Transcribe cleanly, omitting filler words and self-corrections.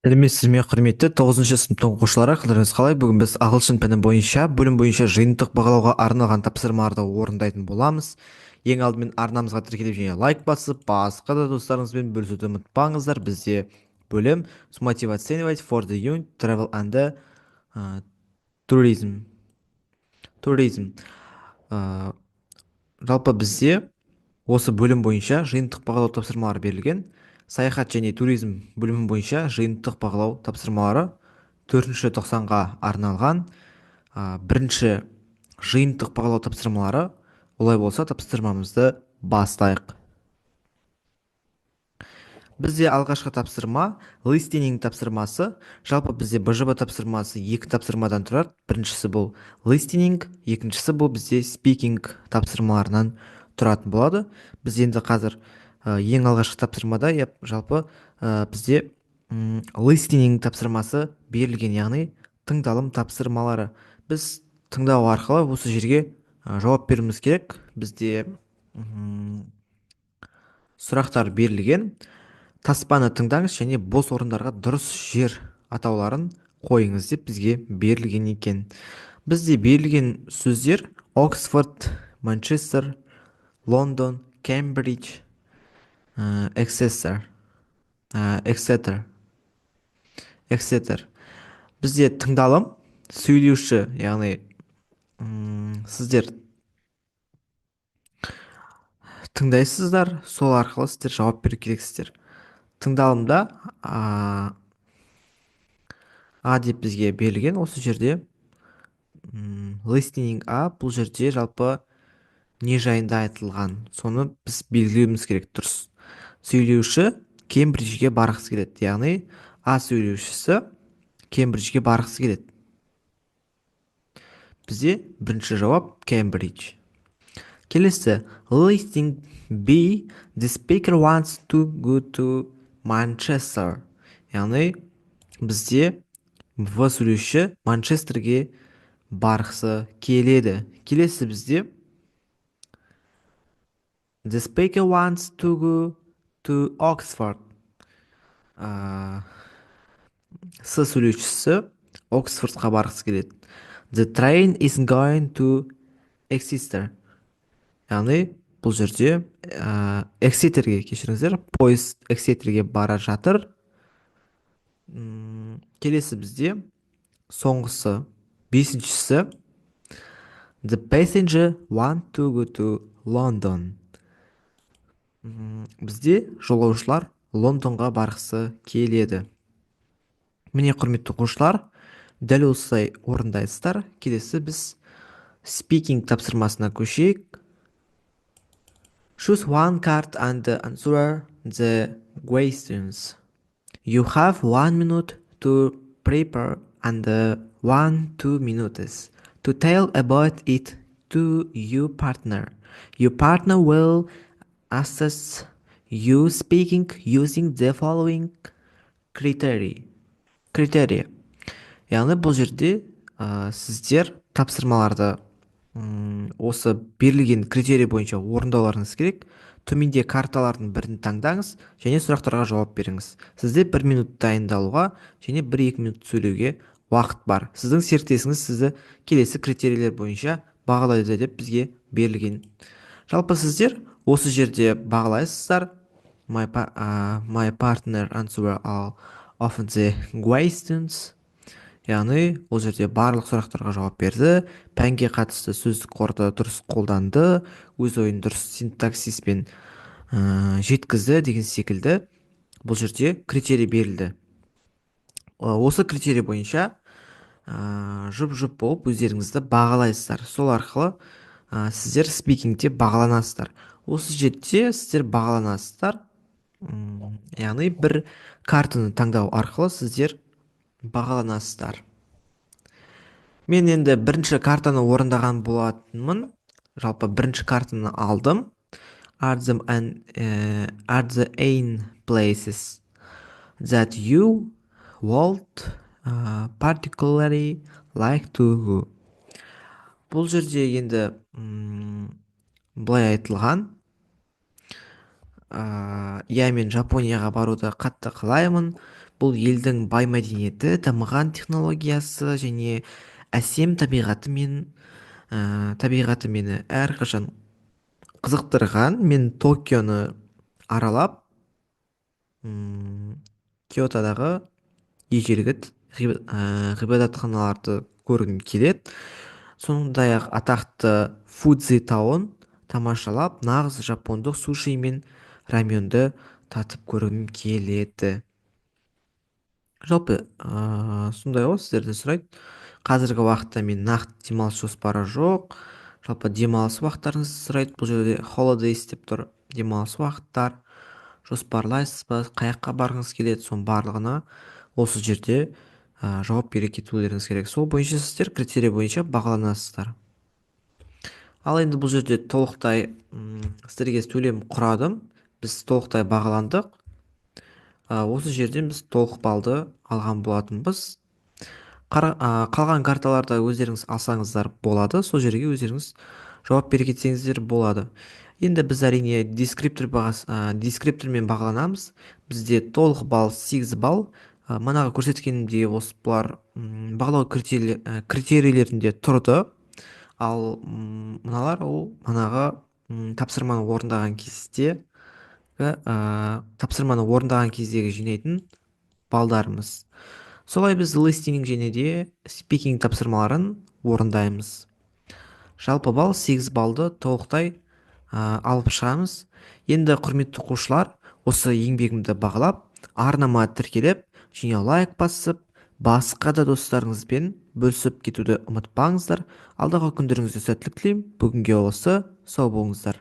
Сәлеметсіз ме, құрметті 9-шы сыныптың оқушылары, қалдарыңыз қалай? Бүгін біз ағылшын пәні бойынша бөлім бойынша жиынтық бағалауға арналған тапсырмаларды орындайтын боламыз. Ең алдымен арнамызға тіркеліп және лайк басып, басқа да достарыңызбен бөлісуді ұмытпаңыздар. Бізде бөлім Summative Oценивать for the Unit Travel and Tourism. Туризм. Ә, Жалпы бізде осы бөлім бойынша жиынтық бағалау тапсырмалары берілген. Саяхат және туризм бөлімі бойынша жиынтық бағалау тапсырмалары 4-ші тоқсанға арналған. Бірінші жиынтық бағалау тапсырмалары. Олай болса тапсырмамызды бастайық. Бізде алғашқы тапсырма листининг тапсырмасы. Жалпы бізде БЖБ тапсырмасы екі тапсырмадан тұрады. Біріншісі бұл листининг, екіншісі бұл бізде спикинг тапсырмаларынан тұратын болады. Біз енді қазір ең алғашқы тапсырмада жалпы бізде листининг тапсырмасы берілген, яғни тыңдалым тапсырмалары. Біз тыңдау арқылы осы жерге жауап беруіміз керек. Бізде сұрақтар берілген. Таспаны тыңдаңыз және бос орындарға дұрыс жер атауларын қойыңыз деп бізге берілген екен. Бізде берілген сөздер Оксфорд, Манчестер, Лондон, Кембридж, Эксетер. Бізде тыңдалым сөйлеуші, яғни сіздер тыңдайсыздар, сол арқылы сіздер жауап беру керексіздер. Тыңдалымда А деп бізге берілген. Осы жерде listening A, бұл жерде жалпы не жайында айтылған, соны біз белгілеуіміз керек. Дұрыс. Сөйлеуші Кембриджге барғысы келеді, яғни А сөйлеушісі Кембриджге барғысы келеді. Бізде бірінші жауап Кембридж. Келесі listening B, the speaker wants to go to Manchester. Яғни бізде В сөйлеуші Манчестерге барғысы келеді. Келесі бізде the speaker wants to go to Oxford. С сөйлеушісі Оксфордқа барғысы келеді. The train is going to Exeter. Яғни бұл жерде Эксетерге, кешіріңіздер, пойыз Эксетерге бара жатыр. Келесі бізде соңғысы, бесіншісі the passenger want to go to London. Бізде жолаушылар Лондонға барғысы келеді. Міне, құрметті оқушылар, дәл осылай орындайсыздар. Келесі біз speaking тапсырмасына көшейік. Choose one card and answer the questions. You have 1 minute to prepare and 1-2 minutes to tell about it to your partner. Your partner will assess you speaking using the following criteria. Яғни бұл жерде сіздер тапсырмаларды осы берілген критерий бойынша орындауларыңыз керек. Төменде карталардың бірін таңдаңыз және сұрақтарға жауап беріңіз. Сізде 1 минут дайындалуға және 1-2 минут сөйлеуге уақыт бар. Сіздің серіктесіңіз сізді келесі критерийлер бойынша бағалайды деп бізге берілген. Жалпы сіздер осы жерде бағалайсыздар. My partner answer all of the questions. Яғни ол жерде барлық сұрақтарға жауап берді, пәнге қатысты сөздік қорды дұрыс қолданды, өз ойын дұрыс синтаксиспен жеткізді деген секілді бұл жерде критерий берілді. Осы критерий бойынша жұп-жұп болып өздеріңізді бағалайсыздар. Сол арқылы сіздер спикингте бағаланасыздар. Осы жерде сіздер бағаланасыздар. Яғни бір картаны таңдау арқылы сіздер бағаланасыздар. Мен енді бірінші картаны орындаған болатынмын. Жалпы бірінші картаны алдым. Are the ain places that you would particularly like to go. Бұл жерде енді былай айтылған. Мен Жапонияға баруды қатты қалаймын. бұл елдің бай мәдениеті, дамыған технологиясы және әсем табиғаты табиғаты мені әрқашан қызықтырған. Мен Токионы аралап, м, Киотодағы ежелгі ғибадатханаларды көргім келеді. Сондай ақ атақты Фудзи тауын тамашалап, нағыз жапондық суши мен раменді татып көргім келеді. Жалпы сондай ғой, сіздерден сұрайды. Қазіргі уақытта мен нақты демалыс жоспары жоқ. Жалпы демалыс уақыттарыңызды сұрайды. Бұл жерде holidays деп тұр. Демалыс уақыттар жоспарлайсыз ба, қай жаққа барғыңыз келеді, соның барлығына осы жерде жауап бере кетулеріңіз керек. Сол бойынша сіздер критерий бойынша бағаланасыздар. Ал енді бұл жерде толықтай сіздерге төлем құрадым. Біз толықтай бағаландық. Осы жерден біз толық балды алған болатынбыз. Қалған карталарды өздеріңіз алсаңыздар болады. Сол жерге өздеріңіз жауап бере кетсеңіздер болады. Енді біз әрине дескриптормен бағаланамыз. Бізде толық балл 8 балл. Манағы көрсеткенімдей осы бұлар бағалау критерийлерінде тұрды. Ал мыналар ол манағы тапсырманы орындаған кезде тапсырманы орындаған кездегі жинайтын балдарымыз. Солай біз листинг және де спикинг тапсырмаларын орындаймыз. Жалпы балл 8 балды толықтай алып шығамыз. Енді құрметті оқушылар, осы еңбегімді бағалап, арнама тіркеліп, және лайк басып, басқа да достарыңызбен бөлісіп кетуді ұмытпаңыздар. Алдағы күндеріңізде сәттілік тілеймін. Бүгінге осы, сау болыңыздар.